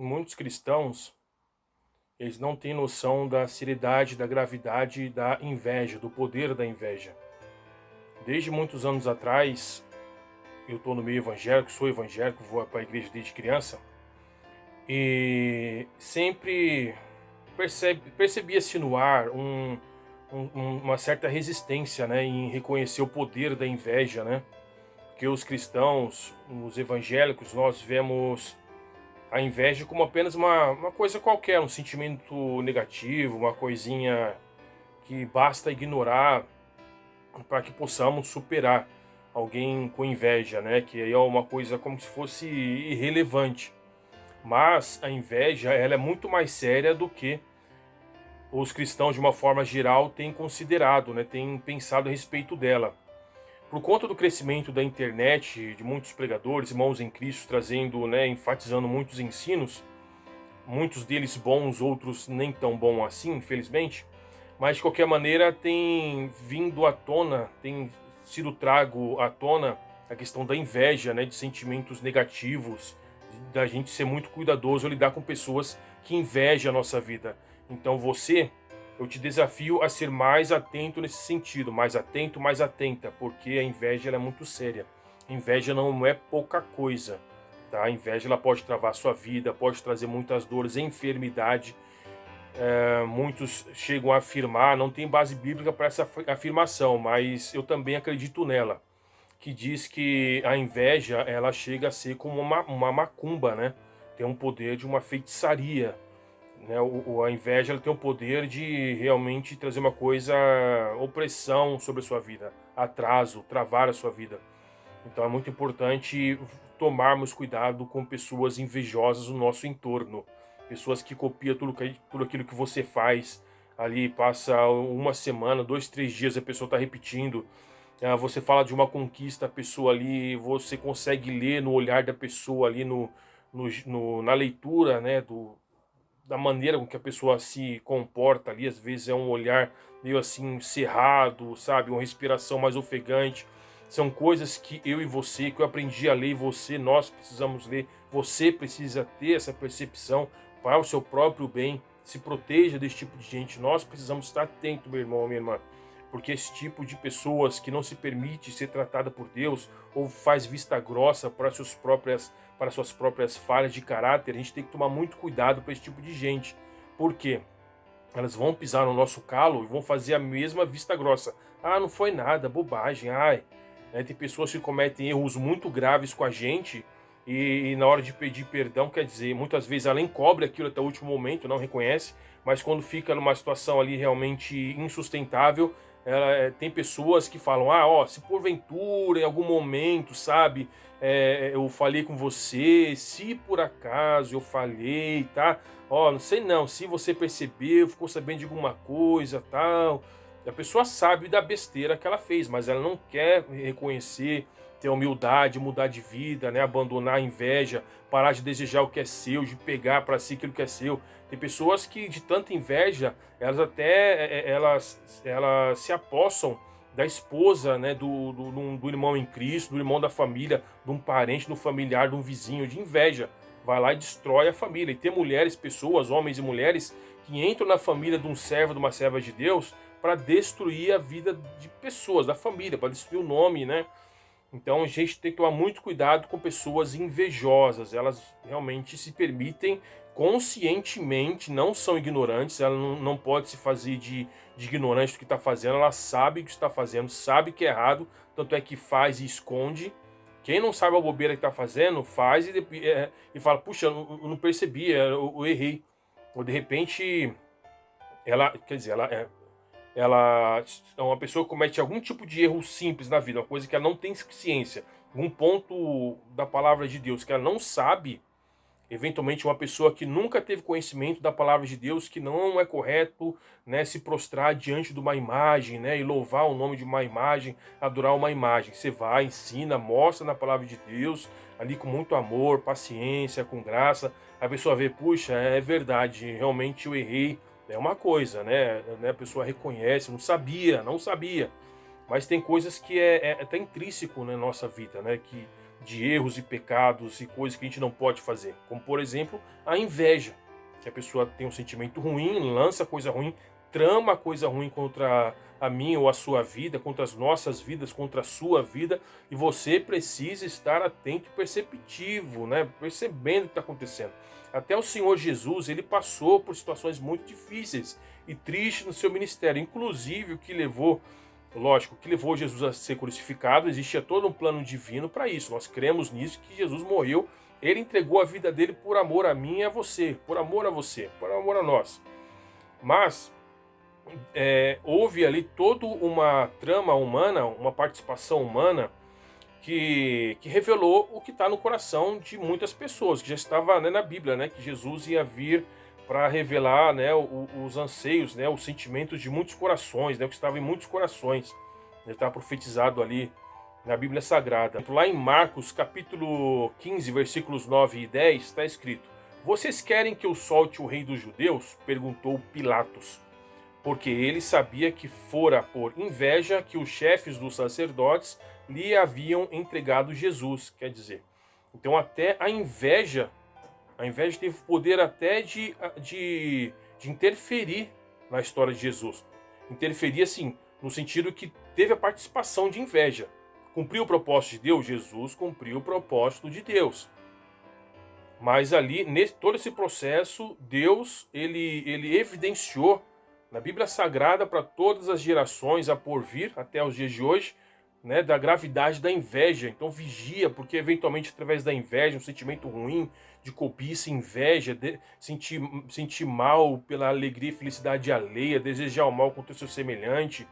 muitos cristãos, eles não têm noção da seriedade, da gravidade da inveja, do poder da inveja. Desde muitos anos atrás, eu estou no meio evangélico, sou evangélico, vou para a igreja desde criança, e sempre percebia-se no ar uma certa resistência, né, em reconhecer o poder da inveja, né? Porque os cristãos, os evangélicos, nós vemos a inveja como apenas uma coisa qualquer, um sentimento negativo, uma coisinha que basta ignorar para que possamos superar alguém com inveja, né? Que aí é uma coisa como se fosse irrelevante. Mas a inveja, ela é muito mais séria do que os cristãos, de uma forma geral, têm considerado, né? Têm pensado a respeito dela. Por conta do crescimento da internet, de muitos pregadores, irmãos em Cristo, trazendo, né, enfatizando muitos ensinos, muitos deles bons, outros nem tão bons assim, infelizmente, mas de qualquer maneira tem vindo à tona, tem sido trago à tona a questão da inveja, né, de sentimentos negativos, da gente ser muito cuidadoso ao lidar com pessoas que invejam a nossa vida. Então eu te desafio a ser mais atento nesse sentido, mais atento, mais atenta, porque a inveja ela é muito séria. A inveja não é pouca coisa, tá? A inveja ela pode travar a sua vida, pode trazer muitas dores, enfermidade. Muitos chegam a afirmar, não tem base bíblica para essa afirmação, mas eu também acredito nela, que diz que a inveja ela chega a ser como uma macumba, né? Tem um poder de uma feitiçaria, né? A inveja ela tem o poder de realmente trazer uma coisa, opressão sobre a sua vida, atraso, travar a sua vida. Então é muito importante tomarmos cuidado com pessoas invejosas no nosso entorno, pessoas que copiam tudo aquilo que você faz ali, passa uma semana, 2, 3 dias, a pessoa está repetindo. Você fala de uma conquista, a pessoa ali, você consegue ler no olhar da pessoa ali, na leitura, né, da maneira com que a pessoa se comporta ali, às vezes é um olhar meio assim cerrado, sabe, uma respiração mais ofegante. São coisas que eu e você, que eu aprendi a ler e você, nós precisamos ler. Você precisa ter essa percepção para o seu próprio bem. Se proteja desse tipo de gente. Nós precisamos estar atento, meu irmão, minha irmã, porque esse tipo de pessoas que não se permite ser tratada por Deus ou faz vista grossa para suas próprias falhas de caráter, a gente tem que tomar muito cuidado para esse tipo de gente. Por quê? Elas vão pisar no nosso calo e vão fazer a mesma vista grossa. Ah, não foi nada, bobagem, ai. Né, tem pessoas que cometem erros muito graves com a gente e na hora de pedir perdão, quer dizer, muitas vezes ela encobre aquilo até o último momento, não reconhece, mas quando fica numa situação ali realmente insustentável, tem pessoas que falam, ah, ó, se porventura, em algum momento, sabe, eu falei com você, se por acaso eu falei, tá? Ó, não sei não, se você percebeu, ficou sabendo de alguma coisa, tal. A pessoa sabe da besteira que ela fez, mas ela não quer reconhecer, ter humildade, mudar de vida, né? Abandonar a inveja, parar de desejar o que é seu, de pegar para si aquilo que é seu. Tem pessoas que, de tanta inveja, elas até elas se apossam da esposa, né? Do irmão em Cristo, do irmão da família, de um parente, de um familiar, de um vizinho, de inveja. Vai lá e destrói a família. E tem mulheres, pessoas, homens e mulheres, que entram na família de um servo, de uma serva de Deus, para destruir a vida de pessoas, da família, para destruir o nome, né? Então a gente tem que tomar muito cuidado com pessoas invejosas. Elas realmente se permitem conscientemente, não são ignorantes, ela não pode se fazer de ignorante do que está fazendo, ela sabe o que está fazendo, sabe que é errado, tanto é que faz e esconde. Quem não sabe a bobeira que está fazendo, faz e fala, puxa, eu não percebi, eu errei. Ou de repente, quer dizer, ela é uma pessoa que comete algum tipo de erro simples na vida, uma coisa que ela não tem ciência, algum ponto da palavra de Deus que ela não sabe, eventualmente uma pessoa que nunca teve conhecimento da palavra de Deus, que não é correto, né, se prostrar diante de uma imagem, né, e louvar o nome de uma imagem, adorar uma imagem. Você vai, ensina, mostra na palavra de Deus, ali com muito amor, paciência, com graça, a pessoa vê, puxa, é verdade, realmente eu errei, é uma coisa, né, a pessoa reconhece, não sabia, mas tem coisas que é até intrínseco na nossa vida, né, que de erros e pecados e coisas que a gente não pode fazer. Como, por exemplo, a inveja. Que a pessoa tem um sentimento ruim, lança coisa ruim, trama coisa ruim contra a minha ou a sua vida, contra as nossas vidas, contra a sua vida, e você precisa estar atento e perceptivo, né? Percebendo o que está acontecendo. Até o Senhor Jesus, ele passou por situações muito difíceis e tristes no seu ministério, inclusive o que levou, lógico, o que levou Jesus a ser crucificado. Existia todo um plano divino para isso. Nós cremos nisso, que Jesus morreu, ele entregou a vida dele por amor a mim e a você, por amor a você, por amor a nós. Mas houve ali toda uma trama humana, uma participação humana que revelou o que está no coração de muitas pessoas, que já estava, né, na Bíblia, né, que Jesus ia vir para revelar, né, os anseios, né, os sentimentos de muitos corações, né, o que estava em muitos corações. Ele estava profetizado ali na Bíblia Sagrada. Lá em Marcos, capítulo 15, versículos 9 e 10, está escrito: "Vocês querem que eu solte o rei dos judeus?" perguntou Pilatos, porque ele sabia que fora por inveja que os chefes dos sacerdotes lhe haviam entregado Jesus. Quer dizer, então até a inveja teve poder até de interferir na história de Jesus. Interferir, assim, no sentido que teve a participação de inveja. Cumpriu o propósito de Deus? Jesus cumpriu o propósito de Deus. Mas ali, nesse todo esse processo, Deus, ele evidenciou na Bíblia Sagrada para todas as gerações a por vir, até os dias de hoje, né, da gravidade da inveja. Então vigia, porque eventualmente através da inveja, um sentimento ruim, de cobiça, inveja, sentir mal pela alegria e felicidade alheia, desejar o mal contra o seu semelhante,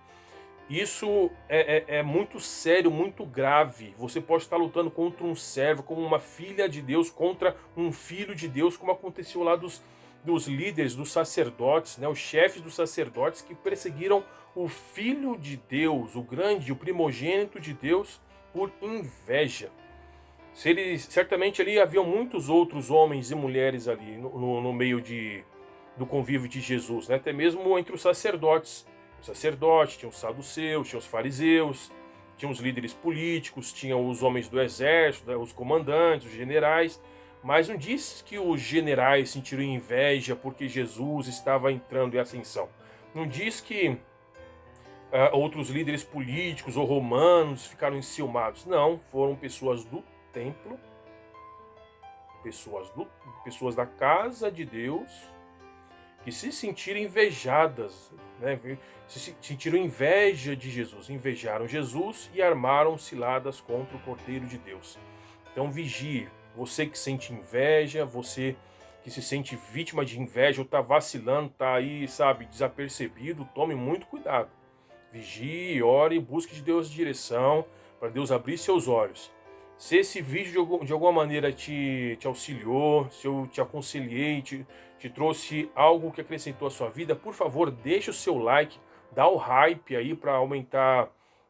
isso é muito sério, muito grave. Você pode estar lutando contra um servo, como uma filha de Deus, contra um filho de Deus, como aconteceu lá dos líderes, dos sacerdotes, né, os chefes dos sacerdotes que perseguiram o Filho de Deus, o grande, o primogênito de Deus, por inveja. Certamente ali haviam muitos outros homens e mulheres ali no meio do convívio de Jesus, né, até mesmo entre os sacerdotes. Os sacerdotes, tinham os saduceus, tinham os fariseus, tinham os líderes políticos, tinham os homens do exército, os comandantes, os generais. Mas não diz que os generais sentiram inveja porque Jesus estava entrando em ascensão. Não diz que outros líderes políticos ou romanos ficaram enciumados. Não, foram pessoas do templo, pessoas da casa de Deus, que se sentiram invejadas, né? Se sentiram inveja de Jesus, invejaram Jesus e armaram ciladas contra o Cordeiro de Deus. Então vigie, você que sente inveja, você que se sente vítima de inveja ou está vacilando, está aí, sabe, desapercebido, tome muito cuidado. Vigie, ore, busque de Deus direção, para Deus abrir seus olhos. Se esse vídeo de alguma maneira te auxiliou, se eu te aconselhei, te trouxe algo que acrescentou à sua vida, por favor, deixe o seu like, dá o hype aí para aumentar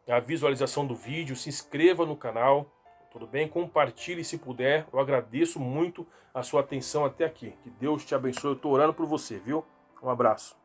a visualização do vídeo, se inscreva no canal, tudo bem? Compartilhe se puder, eu agradeço muito a sua atenção até aqui. Que Deus te abençoe, eu estou orando por você, viu? Um abraço.